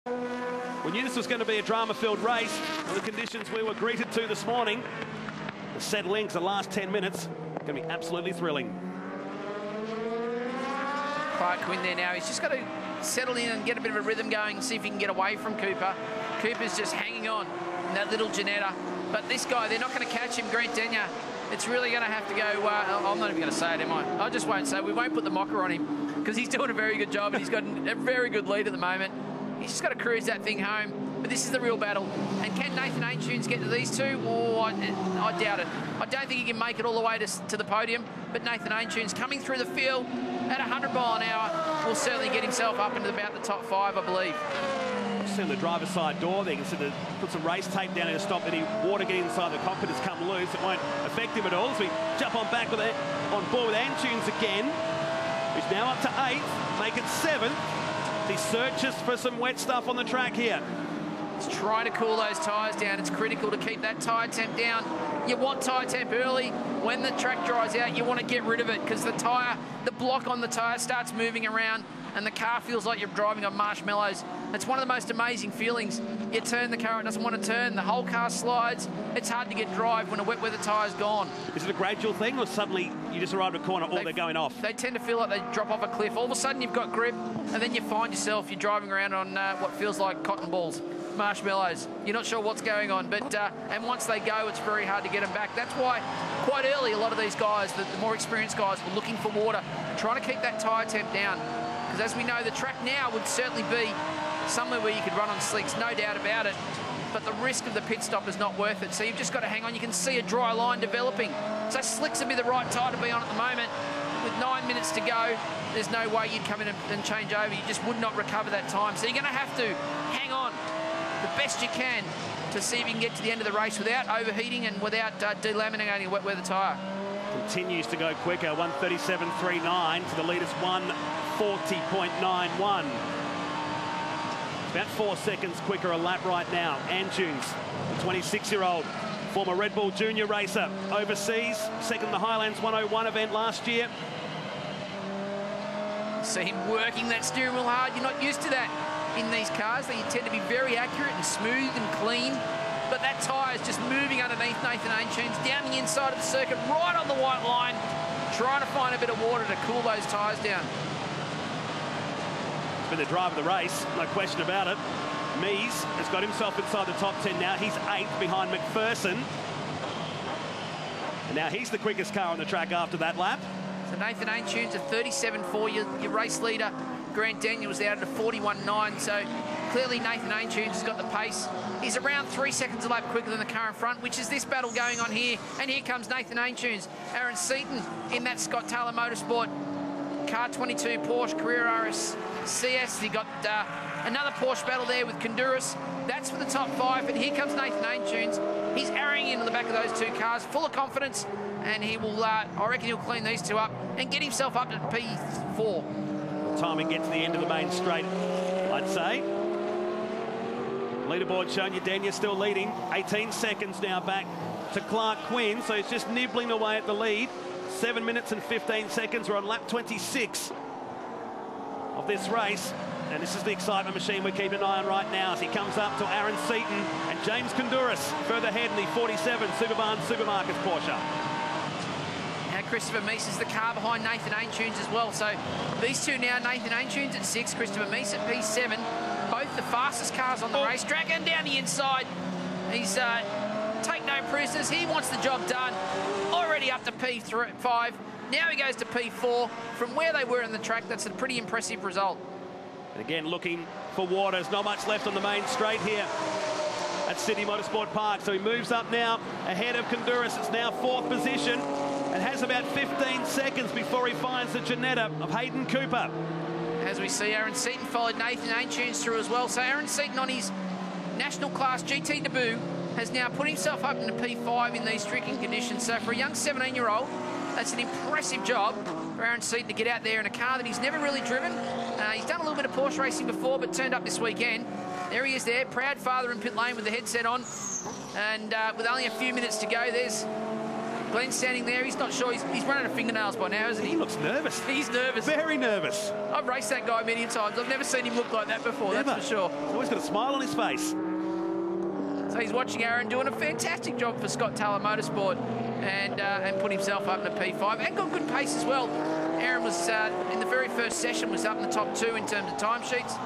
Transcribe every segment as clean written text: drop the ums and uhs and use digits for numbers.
We knew this was going to be a drama-filled race. The conditions we were greeted to this morning. The set links, the last 10 minutes, going to be absolutely thrilling. Clark Quinn there now. He's just got to settle in and get a bit of a rhythm going, see if he can get away from Cooper. Cooper's just hanging on in that little Janetta. But this guy, they're not going to catch him, Grant Denyer. It's really going to have to go... I'm not even going to say it, am I? I just won't say it. We won't put the mocker on him because he's doing a very good job and he's got a very good lead at the moment. He's just got to cruise that thing home. But this is the real battle. And can Nathan Aintunes get to these two? Oh, I doubt it. I don't think he can make it all the way to the podium. But Nathan Aintunes coming through the field at 100 mile an hour will certainly get himself up into about the top 5, I believe. Just in the driver's side door there, you can see put some race tape down there to stop any water getting inside the cockpit has come loose. It won't affect him at all. So we jump on back with it, on board with Aintunes again, who's now up to 8th, make it 7th. He searches for some wet stuff on the track here. He's trying to cool those tyres down. It's critical to keep that tyre temp down. You want tyre temp early. When the track dries out, you want to get rid of it because the block on the tyre starts moving around and the car feels like you're driving on marshmallows. It's one of the most amazing feelings. You turn the car, it doesn't want to turn. The whole car slides. It's hard to get drive when a wet weather tyre's gone. Is it a gradual thing or suddenly you just arrive at a corner, they're going off? They tend to feel like they drop off a cliff. All of a sudden you've got grip and then you find yourself, you're driving around on what feels like cotton balls. Marshmallows. You're not sure what's going on, but and once they go, it's very hard to get them back. That's why quite early a lot of these guys, the more experienced guys, were looking for water, trying to keep that tyre temp down. Because as we know, the track now would certainly be somewhere where you could run on slicks, no doubt about it. But the risk of the pit stop is not worth it. So you've just got to hang on. You can see a dry line developing. So slicks would be the right tyre to be on at the moment. With 9 minutes to go, there's no way you'd come in and change over. You just would not recover that time. So you're going to have to hang on the best you can to see if you can get to the end of the race without overheating and without delaminating a wet weather tyre. Continues to go quicker, 1:37.39 to the leader's 1:40.91. About 4 seconds quicker a lap right now. Aintunes, the 26-year-old, former Red Bull Junior racer, overseas, second in the Highlands 101 event last year. See him working that steering wheel hard. You're not used to that in these cars. They tend to be very accurate and smooth and clean. But that tyre is just moving underneath Nathan Aintunes down the inside of the circuit, right on the white line, trying to find a bit of water to cool those tyres down. It's been the drive of the race, no question about it. Mies has got himself inside the top 10 now. He's 8th behind McPherson. And now he's the quickest car on the track after that lap. So Nathan Aintunes, a 37.4, your race leader. Grant Denyer was out at a 41.9, so clearly Nathan Aintunes has got the pace. He's around 3 seconds a lap quicker than the car in front, which is this battle going on here. And here comes Nathan Aintunes. Aaron Seaton in that Scott Taylor Motorsport Car 22 Porsche Carrera RS CS. He got another Porsche battle there with Honduras. That's for the top 5, and here comes Nathan Aintunes. He's arrowing into the back of those 2 cars, full of confidence, and he will, I reckon he'll clean these 2 up and get himself up to P4. Time and get to the end of the main straight, I'd say. Leaderboard showing you Denyer still leading. 18 seconds now back to Clark Quinn, so he's just nibbling away at the lead. 7 minutes and 15 seconds. We're on lap 26 of this race. And this is the excitement machine we're keeping an eye on right now as he comes up to Aaron Seaton and James Honduras further ahead in the 47 Superbarn Supermarkets Porsche. Now Christopher Mies is the car behind Nathan Aintunes as well. So these two now, Nathan Aintunes at 6, Christopher Mies at P7. Both the fastest cars on the racetrack, and down the inside. He's take no prisoners. He wants the job done. Already up to P5. Now he goes to P4. From where they were in the track, that's a pretty impressive result. And again, looking for water. There's not much left on the main straight here at Sydney Motorsport Park. So he moves up now ahead of Honduras. It's now 4th position and has about 15 seconds before he finds the Janetta of Hayden Cooper. As we see, Aaron Seaton followed Nathan Aintunes through as well. So Aaron Seaton on his national class GT debut has now put himself up into P5 in these stricken conditions. So for a young 17-year-old, that's an impressive job for Aaron Seaton to get out there in a car that he's never really driven. He's done a little bit of Porsche racing before, but turned up this weekend. There he is there, proud father in pit lane with the headset on. And with only a few minutes to go, there's Glenn's standing there. He's not sure. He's running out of fingernails by now, isn't he? He looks nervous. He's nervous. Very nervous. I've raced that guy many times. I've never seen him look like that before, never. That's for sure. He's always got a smile on his face. So he's watching Aaron doing a fantastic job for Scott Taylor Motorsport and put himself up in a P5 and got good pace as well. Aaron was, in the very first session, was up in the top 2 in terms of timesheets,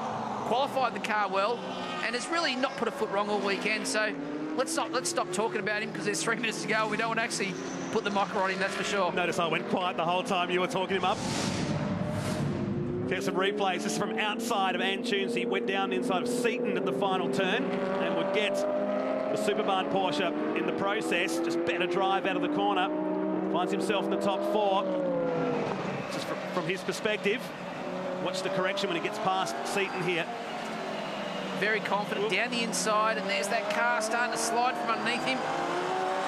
qualified the car well, and has really not put a foot wrong all weekend. So let's stop talking about him because there's 3 minutes to go. We don't want to actually put the mocker on him, that's for sure. Notice I went quiet the whole time you were talking him up. Get some replays. This is from outside of Antunes. He went down inside of Seaton at the final turn and would get the Superbarn Porsche in the process. Just better drive out of the corner. Finds himself in the top 4. Just from his perspective. Watch the correction when he gets past Seaton here. Very confident down the inside, and there's that car starting to slide from underneath him.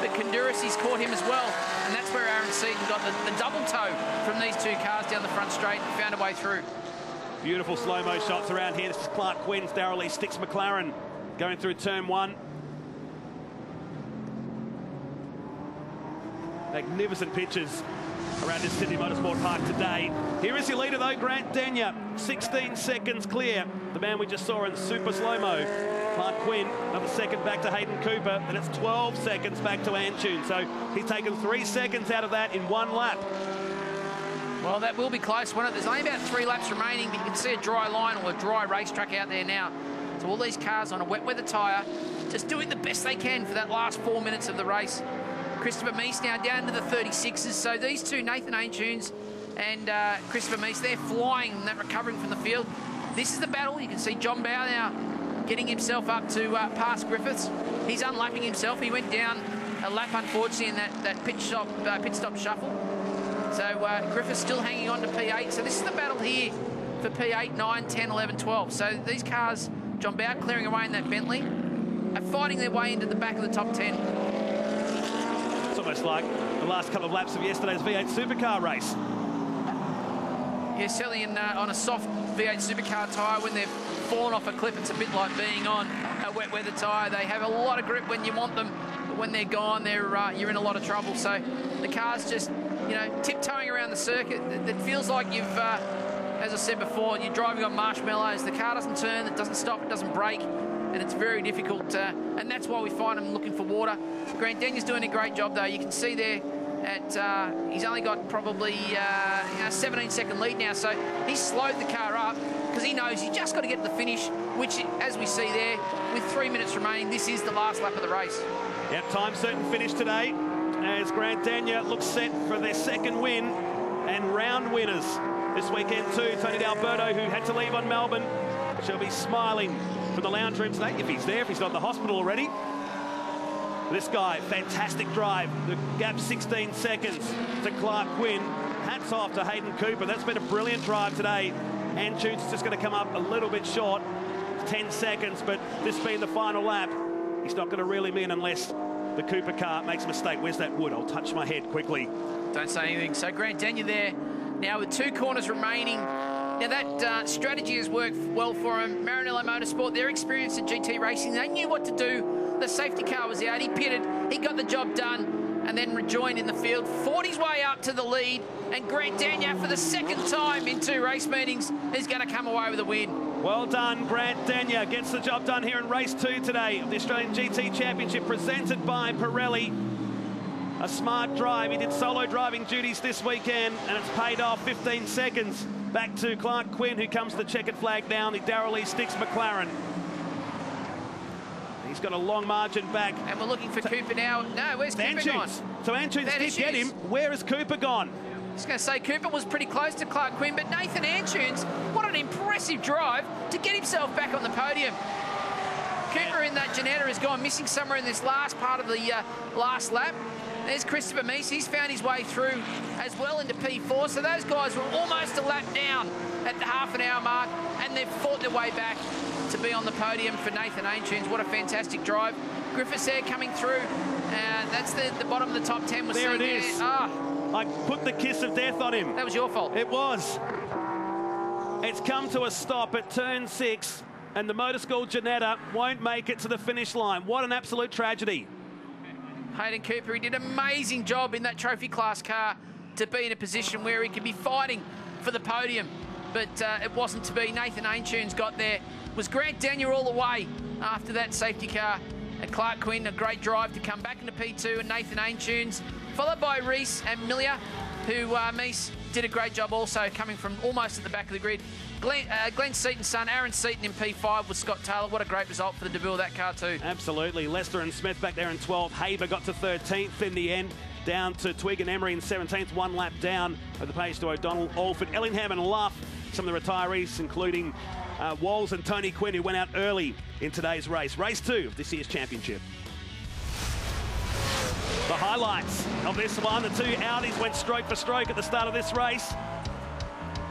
But Kondurasi's caught him as well, and that's where Aaron Seaton got the double toe from these 2 cars down the front straight and found a way through. Beautiful slow-mo shots around here. This is Clark Quinn's Darrell Lee Sticks McLaren going through turn 1. Magnificent pictures around this Sydney Motorsport Park today. Here is your leader though, Grant Denyer, 16 seconds clear. The man we just saw in super slow-mo, Clark Quinn, another second back to Hayden Cooper, and it's 12 seconds back to Antunes. So he's taken 3 seconds out of that in 1 lap. Well, that will be close, won't it? There's only about 3 laps remaining, but you can see a dry line or a dry racetrack out there now. So all these cars on a wet weather tyre, just doing the best they can for that last 4 minutes of the race. Christopher Meese now down to the 36s. So these 2, Nathan Antunes and Christopher Meese, they're flying and they're recovering from the field. This is the battle. You can see John Bow now getting himself up to past Griffiths. He's unlapping himself. He went down a lap, unfortunately, in that pit stop shuffle. So Griffiths still hanging on to P8. So this is the battle here for P8, 9, 10, 11, 12. So these cars, John Bow clearing away in that Bentley, are fighting their way into the back of the top 10. It's almost like the last couple of laps of yesterday's V8 Supercar race. Yeah, certainly on a soft V8 Supercar tyre, when they've fallen off a cliff, it's a bit like being on a wet weather tyre. They have a lot of grip when you want them, but when they're gone, you're in a lot of trouble. So the car's just, you know, tiptoeing around the circuit. It feels like you've, as I said before, you're driving on marshmallows. The car doesn't turn, it doesn't stop, it doesn't brake. And it's very difficult, and that's why we find him looking for water. Grant Denyer's doing a great job, though. You can see there he's only got probably 17-second lead now, so he's slowed the car up because he knows he's just got to get to the finish, which, as we see there, with 3 minutes remaining, this is the last lap of the race. Yep, time certain finish today as Grant Denyer looks set for their 2nd win and round winners this weekend too. Tony D'Alberto, who had to leave on Melbourne, shall be smiling from the lounge room today, if he's there, if he's not in the hospital already. This guy, fantastic drive. The gap 16 seconds to Clark Quinn. Hats off to Hayden Cooper. That's been a brilliant drive today. Antunes is just going to come up a little bit short, 10 seconds, but this being the final lap, he's not going to reel him in unless the Cooper car makes a mistake. Where's that wood? I'll touch my head quickly. Don't say anything. So Grant Denyer there, now with 2 corners remaining. Now that strategy has worked well for him. Maranello Motorsport, their experience at GT racing, they knew what to do. The safety car was out, he pitted, he got the job done, and then rejoined in the field, fought his way up to the lead, and Grant Denyer, for the 2nd time in 2 race meetings, is going to come away with a win. Well done, Grant Denyer gets the job done here in race 2 today of the Australian GT Championship, presented by Pirelli. A smart drive. He did solo driving duties this weekend, and it's paid off. 15 seconds back to Clark Quinn, who comes to the checkered flag down, the Darrell Lee Sticks McLaren. He's got a long margin back. And we're looking for Cooper now. No, where's Cooper gone? So Antunes did get him. Where is Cooper gone? I was going to say Cooper was pretty close to Clark Quinn, but Nathan Antunes, what an impressive drive to get himself back on the podium. Cooper in that Ginetta has gone missing somewhere in this last part of the last lap. There's Christopher Meese. He's found his way through as well into P4. So those guys were almost a lap down at the half-an-hour mark, and they've fought their way back to be on the podium for Nathan Antunes. What a fantastic drive. Griffiths there coming through. That's the bottom of the top 10. We're there it is. I put the kiss of death on him. That was your fault. It was. It's come to a stop at turn 6, and the Motor School Ginetta won't make it to the finish line. What an absolute tragedy. Hayden Cooper, he did an amazing job in that trophy class car to be in a position where he could be fighting for the podium. But it wasn't to be. Nathan Aintunes got there. It was Grant Denyer all the way after that safety car. And Clark Quinn, a great drive to come back into P2, and Nathan Aintunes, followed by Reese and Millia, who Mies did a great job also coming from almost at the back of the grid. Glenn Seaton's son, Aaron Seaton in P5 with Scott Taylor. What a great result for the debut of that car too. Absolutely. Lester and Smith back there in 12th. Haber got to 13th in the end. Down to Twigg and Emery in 17th, 1 lap down at the pace to O'Donnell, Alford, Ellingham and Luff. Some of the retirees, including Walls and Tony Quinn, who went out early in today's race. Race 2 of this year's championship. The highlights of this one, the two Audis went stroke for stroke at the start of this race.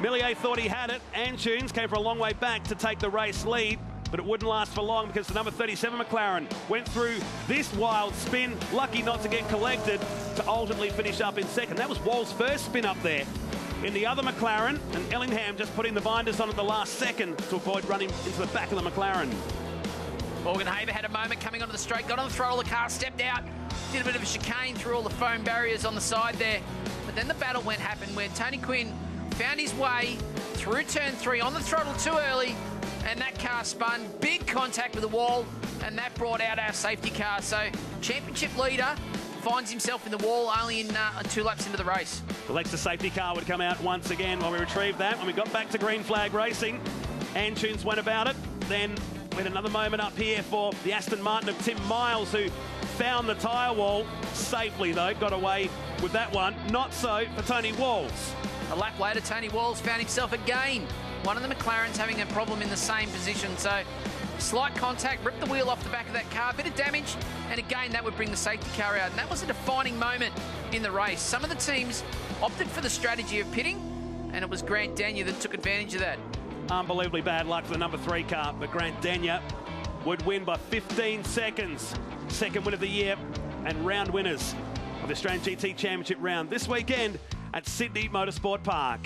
Millier thought he had it. Aintunes came from a long way back to take the race lead, but it wouldn't last for long because the number 37 McLaren went through this wild spin, lucky not to get collected, to ultimately finish up in second. That was Wall's first spin up there in the other McLaren, and Ellingham just putting the binders on at the last second to avoid running into the back of the McLaren. Morgan Haber had a moment coming onto the straight, got on the throttle, the car stepped out, did a bit of a chicane through all the foam barriers on the side there. But then the battle happened where Tony Quinn found his way through turn 3 on the throttle too early, and that car spun, big contact with the wall, and that brought out our safety car. So championship leader finds himself in the wall only in 2 laps into the race. The Lexus safety car would come out once again while we retrieved that. When we got back to green flag racing, Aintunes went about it. Then we had another moment up here for the Aston Martin of Tim Miles, who found the tyre wall safely, though, got away with that one. Not so for Tony Walls. A lap later, Tony Walls found himself again. One of the McLarens having a problem in the same position. So slight contact, ripped the wheel off the back of that car, bit of damage, and again that would bring the safety car out. And that was a defining moment in the race. Some of the teams opted for the strategy of pitting, and it was Grant Denyer that took advantage of that. Unbelievably bad luck for the number 3 car, but Grant Denyer would win by 15 seconds. Second win of the year and round winners of the Australian GT Championship round this weekend at Sydney Motorsport Park.